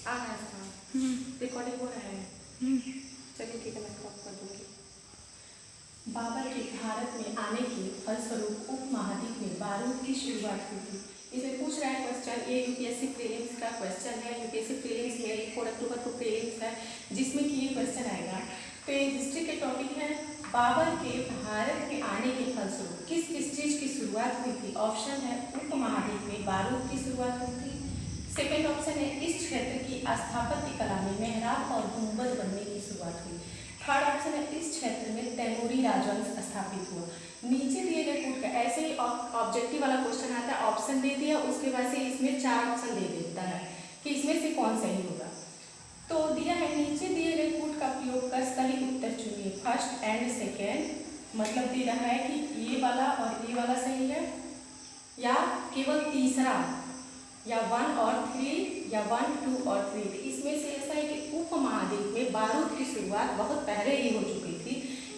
आ रहा है इसका रिकॉर्डिंग हो रहा है। चलिए ठीक है, मैं क्रॉप कर दूँगी। बाबर के भारत में आने के फलस्वरूप उपमहाद्वीप में बारूद की शुरुआत हुई थी। इसमें पूछ रहा है क्वेश्चन, ये यूपीएससी प्रीलिम्स का क्वेश्चन है। यूपीएससी प्रीलिम्स में 4 अक्टूबर को प्रीलिम्स है, जिसमें कि ये क्वेश्चन आएगा। तो ये हिस्ट्री के टॉपिक है, बाबर के भारत में आने के फलस्वरूप किस किस चीज़ की शुरुआत हुई थी। ऑप्शन है उपमहाद्वीप में बारूद की शुरुआत हुई थी। सेकेंड ऑप्शन है इस क्षेत्र की स्थापत्य कला में मेहराब और गुंबद बनने की शुरुआत हुई। थर्ड ऑप्शन है इस क्षेत्र में तैमूरी राजवंश स्थापित हुआ। नीचे दिए गए कोड का ऐसे ही ऑब्जेक्टिव वाला क्वेश्चन आता है, ऑप्शन दे दिया, उसके बाद से इसमें 4 ऑप्शन दे देता है कि इसमें से कौन सही होगा। तो दिया है नीचे दिए गए कोड का प्रयोग कर सही उत्तर चुनिए। फर्स्ट एंड सेकेंड मतलब दे रहा है कि ये वाला और ये वाला सही है, या केवल तीसरा, या 1 और 3, या 1, 2 और 3। इसमें से ऐसा है कि उपमहाद्वीप में बारूद की शुरुआत बहुत पहले ही हो चुकी थी।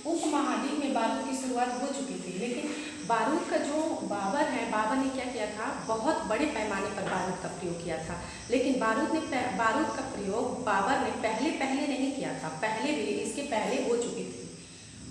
उपमहाद्वीप में बारूद की शुरुआत हो चुकी थी, लेकिन बारूद का जो बाबर है, बाबर ने क्या किया था, बहुत बड़े पैमाने पर बारूद का प्रयोग किया था। लेकिन बारूद का प्रयोग बाबर ने पहले नहीं किया था, पहले भी इसके पहले हो चुकी थी।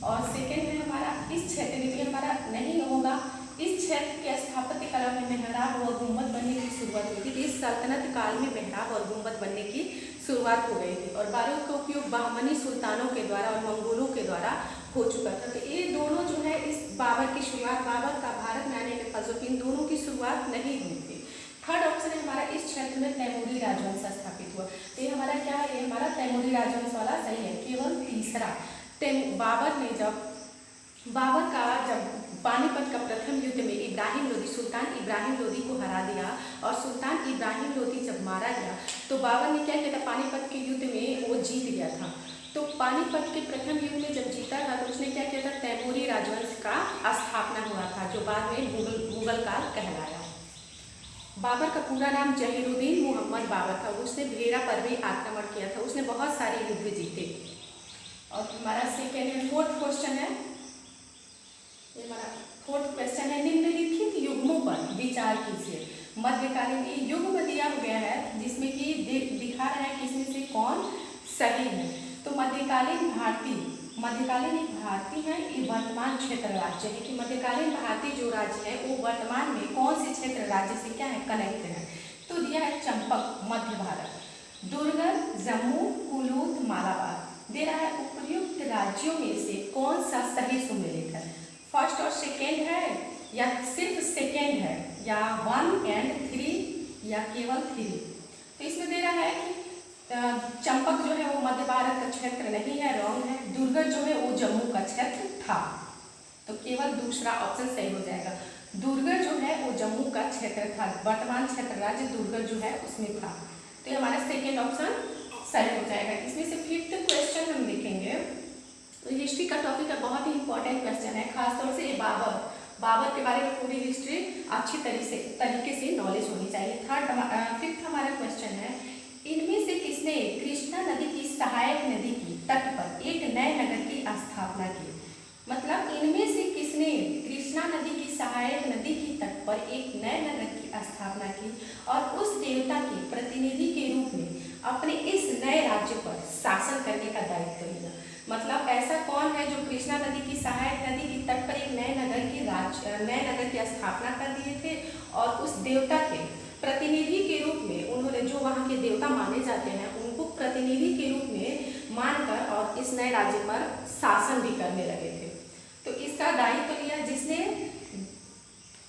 और सेकेंड है हमारा इस क्षेत्र में, हमारा नहीं होगा, इस क्षेत्र के स्थापत्य कला में मेहराब और गुंबद बनने की शुरुआत हुई थी। इस सल्तनत काल में मेहराब और गुंबद बनने की शुरुआत हो गई थी, और बारूद का उपयोग बहमनी सुल्तानों के द्वारा और मंगोलों के द्वारा हो चुका था। तो ये दोनों जो है इस बाबर की शुरुआत, बाबर का भारत में आने के फलस्वरूप इन दोनों की शुरुआत नहीं हुई थी। थर्ड ऑप्शन है हमारा इस क्षेत्र में तैमूरी राजवंश स्थापित हुआ। तो ये हमारा क्या है, ये हमारा तैमूरी राजवंश वाला सही है। केवल तीसरा, बाबर का जब पानीपत का प्रथम युद्ध में सुल्तान इब्राहिम लोदी को हरा दिया, और सुल्तान इब्राहिम लोदी जब मारा गया तो बाबर ने क्या किया था, पानीपत के युद्ध में वो जीत गया था। तो पानीपत के प्रथम युद्ध में जब जीता था तो उसने क्या किया था, तैमूरी राजवंश का स्थापना हुआ था, जो बाद में मुगल काल कहलाया। बाबर का पूरा नाम जहीरुद्दीन मोहम्मद बाबर था। उसने भेड़ा पर भी आक्रमण किया था, उसने बहुत सारे युद्ध जीते। और हमारा सेकेंड है, फोर्थ क्वेश्चन है, ये हमारा फोर्थ क्वेश्चन है, निम्नलिखित युग्मों पर विचार कीजिए। मध्यकालीन युग्म दिया गया है, जिसमें कि दिखा रहा है कि इसमें से कौन सही है। तो मध्यकालीन एक भारतीय है, ये वर्तमान क्षेत्र राज्य है, कि मध्यकालीन भारतीय जो राज्य है वो वर्तमान में कौन से क्षेत्र राज्य से क्या है, कनेक्ट है। तो दिया है चंपक मध्य भारत, दुर्गर जम्मू कुलूत मालाबार। दे रहा है उपर्युक्त राज्यों में से कौन सा सही सुमेलित है। फर्स्ट और सेकेंड है, या सिर्फ सेकेंड है, या 1 और 3, या केवल 3। तो इसमें दे रहा है कि चंपक जो है वो मध्य भारत का क्षेत्र नहीं है, रॉन्ग है। दुर्गर जो है वो जम्मू का क्षेत्र था, तो केवल दूसरा ऑप्शन सही हो जाएगा। दुर्गर जो है वो जम्मू का क्षेत्र था, वर्तमान क्षेत्र राज्य दुर्गर जो है उसमें था। तो ये हमारा सेकेंड ऑप्शन सही हो जाएगा। इसमें से फिफ्थ क्वेश्चन हम देखेंगे, तो हिस्ट्री का टॉपिक है, बहुत ही इंपॉर्टेंट क्वेश्चन है, खासतौर से ये बाबर के बारे में पूरी हिस्ट्री अच्छी तरीके से नॉलेज होनी चाहिए। फिफ्थ हमारा क्वेश्चन है, इनमें से किसने कृष्णा नदी की सहायक नदी की तट पर एक नए नगर की स्थापना की। मतलब इनमें से किसने कृष्णा नदी की सहायक नदी की तट पर एक नए नगर की स्थापना की और उस देवता के प्रतिनिधि के रूप में अपने इस नए राज्य पर शासन करने का दायित्व लिया। मतलब ऐसा कौन है जो कृष्णा नदी की सहायक नदी की तट पर एक नए नगर की स्थापना कर दिए थे, और उस देवता के प्रतिनिधि के रूप में उन्होंने, जो वहाँ के देवता माने जाते हैं, उनको प्रतिनिधि के रूप में मानकर और इस नए राज्य पर शासन भी करने लगे थे। तो इसका दायित्व लिया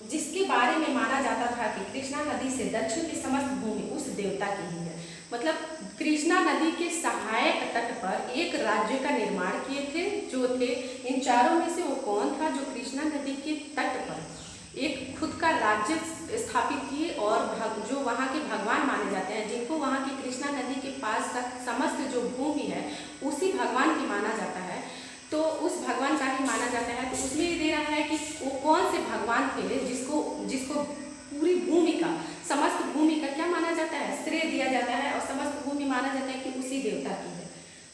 जिसके बारे में माना जाता था कि कृष्णा नदी से दक्षिण की समस्त भूमि उस देवता की ही है। मतलब कृष्णा नदी के सहायक तट पर एक राज्य का निर्माण किए थे, जो थे इन चारों में से वो कौन था जो कृष्णा नदी के तट पर एक खुद का राज्य स्थापित किए, और जो वहाँ के भगवान माने जाते हैं, जिनको वहाँ की कृष्णा नदी के पास का समस्त जो भूमि है उसी भगवान की माना जाता है, तो उस भगवान का ही माना जाता है। तो उसमें ये दे रहा है कि वो कौन से भगवान थे जिसको पूरी भूमि का, समस्त भूमि का क्या माना जाता है, श्रेय दिया जाता है, और समस्त भूमि माना जाता है कि उसी देवता की है।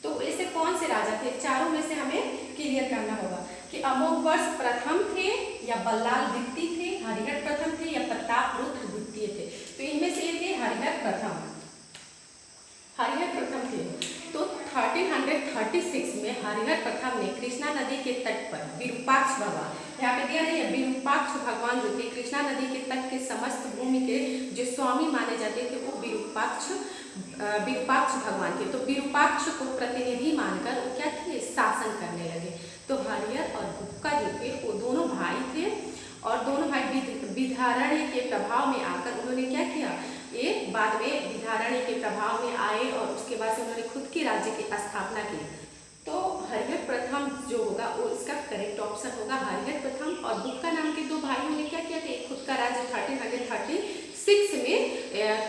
तो ऐसे कौन से राजा थे, चारों में से हमें क्लियर करना होगा कि अमोघवर्ष प्रथम थे, या बल्लाल द्वितीय थे, हरिहर प्रथम थे, या प्रताप रुद्र द्वितीय थे। तो इनमें से ये थे हरिहर प्रथम। 1336 में हरिहर प्रथम ने कृष्णा नदी के तट पर विरूपाक्ष भगवान, यहाँ पे दिया नहीं है, विरूपाक्ष भगवान जो थे कृष्णा नदी के तट के समस्त भूमि के जो स्वामी माने जाते थे वो विरूपाक्ष भगवान थे। तो विरूपाक्ष को प्रतिनिधि मानकर वो क्या थे, शासन करने लगे। तो हरिहर और बुक्का जो थे वो दोनों भाई थे और दोनों भाई विधारण्य के प्रभाव में आकर उन्होंने क्या किया, ये बाद में विधारण्य के प्रभाव में आए और उसके बाद से उन्होंने खुद के राज्य की स्थापना की। तो हरिहर प्रथम जो होगा वो इसका करेक्ट ऑप्शन होगा, हरिहर प्रथम और बुक्का नाम के दो भाइयों ने क्या किया था, खुद का राज्य 1336 में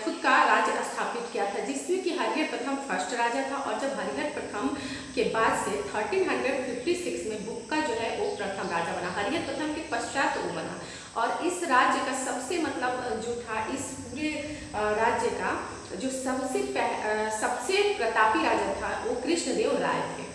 खुद का राज्य स्थापित किया था, जिसमें कि हरिहर प्रथम फर्स्ट राजा था। और जब हरिहर प्रथम के बाद से 1356 में बुक्का जो है वो प्रथम राजा बना, हरिहर प्रथम के पश्चात वो बना। और इस राज्य का सबसे मतलब जो था, इस पूरे राज्य का जो सबसे प्रतापी राजा था वो कृष्णदेव राय थे।